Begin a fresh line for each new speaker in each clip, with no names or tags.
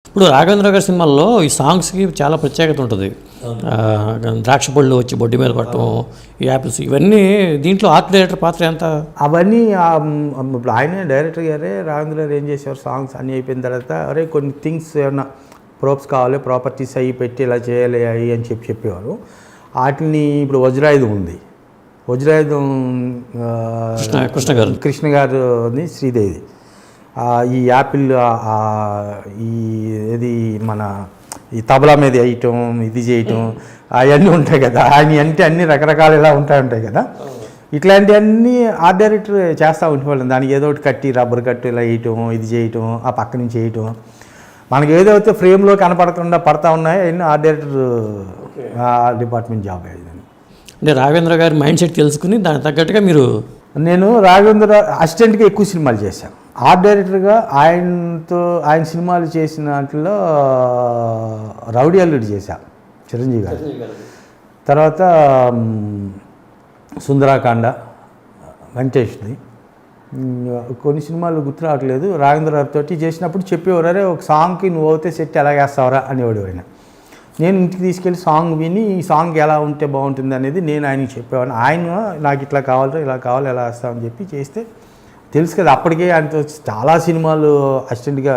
ఇప్పుడు రాఘవేంద్ర గారి సినిమాల్లో ఈ సాంగ్స్కి చాలా ప్రత్యేకత ఉంటుంది. ద్రాక్ష పళ్ళు వచ్చి బొడ్డి మీద పట్టడం, ఈ యాపిల్స్, ఇవన్నీ దీంట్లో ఆర్ట్ డైరెక్టర్ పాత్ర ఎంత?
అవన్నీ ఇప్పుడు ఆయనే డైరెక్టర్ గారే రాఘవేంద్ర గారు ఏం చేసేవారు, సాంగ్స్ అన్నీ అయిపోయిన తర్వాత అరే కొన్ని థింగ్స్ ఏమన్నా ప్రోప్స్ కావాలి, ప్రాపర్టీస్ అవి పెట్టి ఇలా చేయాలి అవి అని చెప్పేవారు. వాటిని ఇప్పుడు వజ్రాయుధం ఉంది, వజ్రాయుధం కృష్ణ గారిని శ్రీదేవి, ఈ యాపిల్ ఈ ఏది మన ఈ తబలా మీద వేయటం, ఇది చేయటం అవన్నీ ఉంటాయి కదా, అంటే అన్ని రకరకాలు ఇలా ఉంటాయి కదా. ఇట్లాంటివన్నీ ఆర్ట్ డైరెక్టర్ చేస్తూ ఉండేవాళ్ళం. దానికి ఏదో ఒకటి కట్టి రబ్బర్ కట్టు ఇలా వేయటం, ఇది చేయటం, ఆ పక్క నుంచి వేయటం, మనకి ఏదైతే ఫ్రేమ్లో కనపడకుండా పడతా ఉన్నాయో అవన్నీ ఆర్ట్ డైరెక్టర్ డిపార్ట్మెంట్ జాబ్ అయ్యింది.
అంటే రాఘవేంద్ర గారి మైండ్ సెట్ తెలుసుకుని దానికి తగ్గట్టుగా మీరు.
నేను రాఘవేంద్ర అసిస్టెంట్గా ఎక్కువ సినిమాలు చేశాను. ఆర్ట్ డైరెక్టర్గా ఆయన సినిమాలు చేసిన వాటిలో రౌడీ అల్లుడు చేశాను చిరంజీవి గారు, తర్వాత సుందరాకాండ వెంకటేష్ది, కొన్ని సినిమాలు గుర్తు రావట్లేదు. రాఘవేంద్ర గారితో చేసినప్పుడు చెప్పేవారు, అరే ఒక సాంగ్కి నువ్వు అవుతే సెట్ ఎలా వేస్తావరా అనేవాడు ఆయన. నేను ఇంటికి తీసుకెళ్ళి సాంగ్ విని ఈ సాంగ్ ఎలా ఉంటే బాగుంటుంది అనేది నేను ఆయనకి చెప్పేవాడిని. ఆయన నాకు ఇట్లా కావాలి, ఇలా కావాలి, ఎలా వేస్తామని చెప్పి చేస్తే తెలుసు కదా. అప్పటికే ఆయనతో చాలా సినిమాలు అసిస్టెంట్గా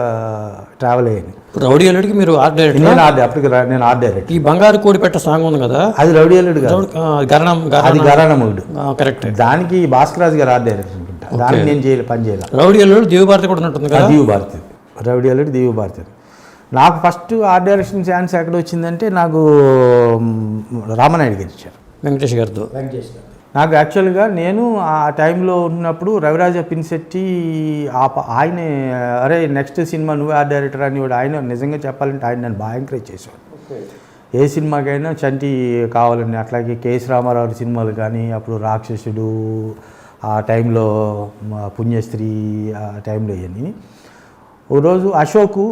ట్రావెల్ అయ్యాను.
రౌడీ అల్లుడికి మీరు ఆర్ట్ డైరెక్టర్?
నేను ఆర్ట్ డైరెక్టర్.
ఈ బంగారు కోడి పెట్ట సాంగ్ ఉంది కదా,
అది రౌడీ అల్లుడు కాదు, అది గరణముడు.
కరెక్ట్.
దానికి భాస్కరాజ్ గారు ఆర్ట్ డైరెక్టర్ అనుకుంటా. దానికి నేను పని చేయాలి.
రౌడీ అల్లుడు దివ్యభారతి కూడా ఉంటుంది కదా.
దివ్యభారతి, రౌడీ అల్లుడు దివ్యభారతి. నాకు ఫస్ట్ ఆర్ట్ డైరెక్షన్ ఛాన్స్ ఎక్కడ వచ్చిందంటే నాకు రామనాయుడు గారు ఇచ్చారు,
వెంకటేష్ గారితో.
నాకు యాక్చువల్గా నేను ఆ టైంలో ఉన్నప్పుడు రవిరాజ పిన్సెట్టి ఆయనే అరే నెక్స్ట్ సినిమా నువ్వే ఆర్ట్ డైరెక్టర్ అని కూడా ఆయన నిజంగా చెప్పాలంటే ఆయన నన్ను బాగా ఎంకరేజ్ చేసేవాడు. ఏ సినిమాకైనా చంటి కావాలని. అట్లాగే కేఎస్ రామారావు సినిమాలు కానీ, అప్పుడు రాక్షసుడు, ఆ టైంలో పుణ్యస్త్రీ, ఆ టైంలో ఇవన్నీ. ఓ రోజు అశోక్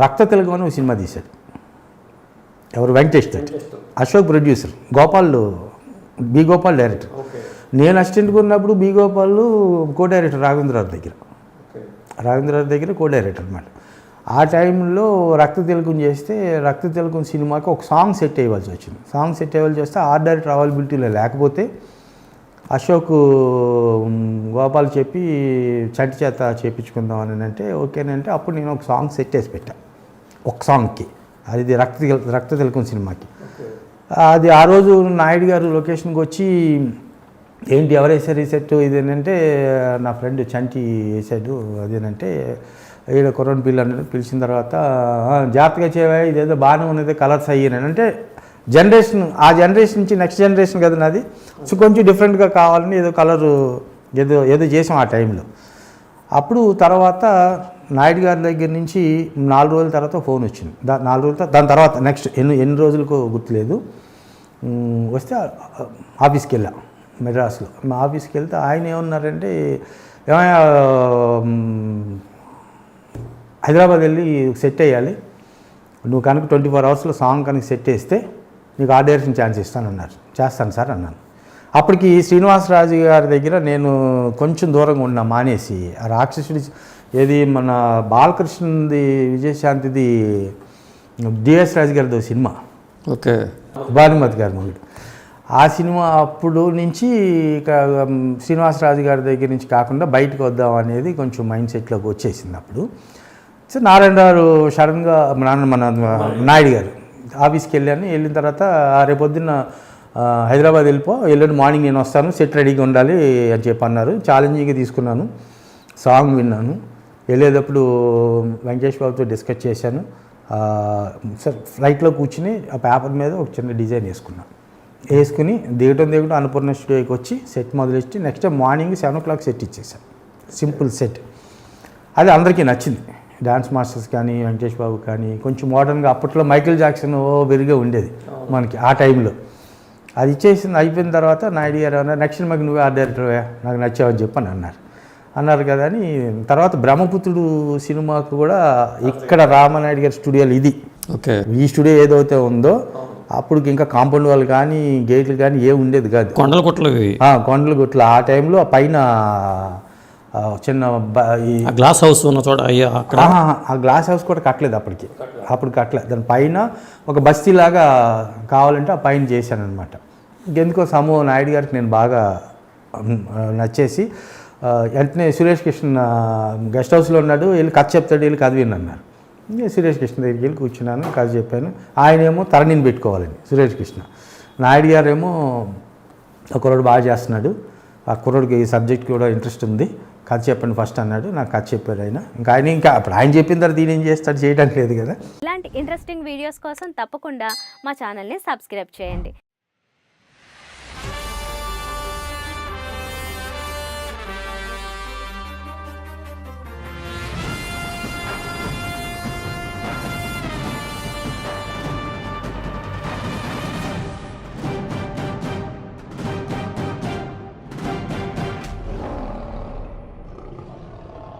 రక్త తెలుగు అని ఒక సినిమా తీశాడు. ఎవరు? వెంకటేష్ తోటి. Ashok producer, B Gopal director. నేను అసిస్టెంట్గా ఉన్నప్పుడు B Gopal co director Raghavendra దగ్గర కో డైరెక్టర్ అనమాట. ఆ టైంలో రక్త తెలుగుని చేస్తే రక్త తెలుగు సినిమాకి ఒక సాంగ్ సెట్ అయ్యవలసి వచ్చింది. సాంగ్ సెట్ అయ్యవలసి వస్తే ఆర్ట్ డైరెక్టర్ అవైలబిలిటీలో లేకపోతే అశోక్ గోపాల్ చెప్పి చంటి చేత చేయించుకుందాం అని అంటే ఓకేనంటే అప్పుడు నేను ఒక సాంగ్ సెట్ చేసి పెట్టాను, ఒక సాంగ్కి. అది రక్త తెలుగు సినిమాకి. అది ఆ రోజు నాయుడు గారు లొకేషన్కి వచ్చి ఏంటి ఎవరు వేసారు ఈ సెట్ ఇదేనంటే నా ఫ్రెండ్ చంటి వేసాడు అదేనంటే ఈడ కొరవని పిల్లలు పిలిచిన తర్వాత జాగ్రత్తగా చేయవా ఇదేదో బాగానే ఉన్నది కలర్స్ అయ్యానంటే ఆ జనరేషన్ నుంచి నెక్స్ట్ జనరేషన్ కదా నాది, సో కొంచెం డిఫరెంట్గా కావాలని ఏదో కలరు ఏదో చేసాం ఆ టైంలో. అప్పుడు తర్వాత నాయుడు గారి దగ్గర నుంచి 4 రోజుల తర్వాత ఫోన్ వచ్చింది. 4 రోజుల దాని తర్వాత నెక్స్ట్ ఎన్ని రోజులకు గుర్తులేదు. వస్తే ఆఫీస్కి వెళ్ళా మెడ్రాస్లో. మా ఆఫీస్కి వెళ్తే ఆయన ఏమన్నారంటే ఏమైనా హైదరాబాద్ వెళ్ళి సెట్ అయ్యాలి, నువ్వు కనుక 24 అవర్స్లో సాంగ్ కనుక సెట్ చేస్తే నీకు ఆర్ట్ డైరెక్షన్ ఛాన్స్ ఇస్తానన్నారు. చేస్తాను సార్ అన్నాను. అప్పటికి శ్రీనివాసరాజు గారి దగ్గర నేను కొంచెం దూరంగా ఉన్నా మానేసి. ఆ రాక్షసుడి ఏది మన బాలకృష్ణది విజయశాంతిది డిఎస్ రాజు గారిది సినిమా,
ఓకే,
భానుమతి గారి మొగుడు. ఆ సినిమా అప్పుడు నుంచి శ్రీనివాసరాజు గారి దగ్గర నుంచి కాకుండా బయటకు వద్దాం అనేది కొంచెం మైండ్ సెట్లోకి వచ్చేసింది. అప్పుడు సో నారాయణరావు సడన్గా మన నాయుడు గారు ఆఫీస్కి వెళ్ళిన తర్వాత రేపొద్దున్న హైదరాబాద్ ఎల్లుండి మార్నింగ్ నేను వస్తాను, సెట్ రెడీగా ఉండాలి అని చెప్పి అన్నారు. ఛాలెంజింగ్గా తీసుకున్నాను, సాంగ్ విన్నాను. వెళ్ళేటప్పుడు వెంకటేష్ బాబుతో డిస్కస్ చేశాను. సార్ ఫ్లైట్లో కూర్చుని ఆ పేపర్ మీద ఒక చిన్న డిజైన్ వేసుకుని దిగటం అన్నపూర్ణ స్టూడియోకి వచ్చి సెట్ మొదలెట్టి next day morning 7 o'clock set ఇచ్చేసాను. Simple set. అది అందరికీ నచ్చింది. డాన్స్ మాస్టర్స్ కానీ, వెంకటేష్ బాబు కానీ. కొంచెం మోడర్న్గా అప్పట్లో మైకేల్ జాక్సన్ వెరిగా ఉండేది మనకి ఆ టైంలో. అది ఇచ్చేసింది. అయిపోయిన తర్వాత నాయుడు గారు అన్నారు నెక్స్ట్ మాకు నువ్వే ఆర్ట్ డైరెక్టర్ నాకు నచ్చావని చెప్పని అన్నారు కదా అని. తర్వాత బ్రహ్మపుత్రుడు సినిమాకు కూడా ఇక్కడ రామనాయుడు గారి స్టూడియోలు ఇది,
ఓకే,
ఈ స్టూడియో ఏదైతే ఉందో అప్పుడు ఇంకా కాంపౌండ్ వాళ్ళు కానీ గేట్లు కానీ ఉండేది కాదు, కొండల గుట్లు. ఆ టైంలో పైన చిన్న ఈ
ఆ గ్లాస్ హౌస్ ఉన్న చోట అయ్యా అక్కడ
ఆ గ్లాస్ హౌస్ కూడా కట్టలేదు అప్పుడు కట్టలేదు. దాని పైన ఒక బస్తీలాగా కావాలంటే ఆ పైన చేశాను అనమాట. ఇంకెందుకో సమూహ నాయుడు గారికి నేను బాగా నచ్చేసి వెంటనే సురేష్ కృష్ణ గెస్ట్ హౌస్లో ఉన్నాడు, వెళ్ళి కథ చెప్తాడు, వెళ్ళి కథ వినన్నారు. సురేష్ కృష్ణ దగ్గరికి వెళ్ళి కూర్చున్నాను, కథ చెప్పాను. ఆయనేమో తరణిని పెట్టుకోవాలని సురేష్ కృష్ణ, నాయుడు గారేమో ఆ కుర్రోడు బాగా చేస్తున్నాడు, ఆ కుర్రోడికి ఈ సబ్జెక్ట్ కూడా ఇంట్రెస్ట్ ఉంది, కథ చెప్పండి ఫస్ట్ అన్నాడు. నాకు కథ చెప్పాడు ఆయన. ఇంకా అప్పుడు ఆయన చెప్పిన తర్వాత దీని ఏం చేస్తాడు, చేయడానికి లేదు కదా.
ఇలాంటి ఇంట్రెస్టింగ్ వీడియోస్ కోసం తప్పకుండా మా ఛానల్ని సబ్స్క్రైబ్ చేయండి.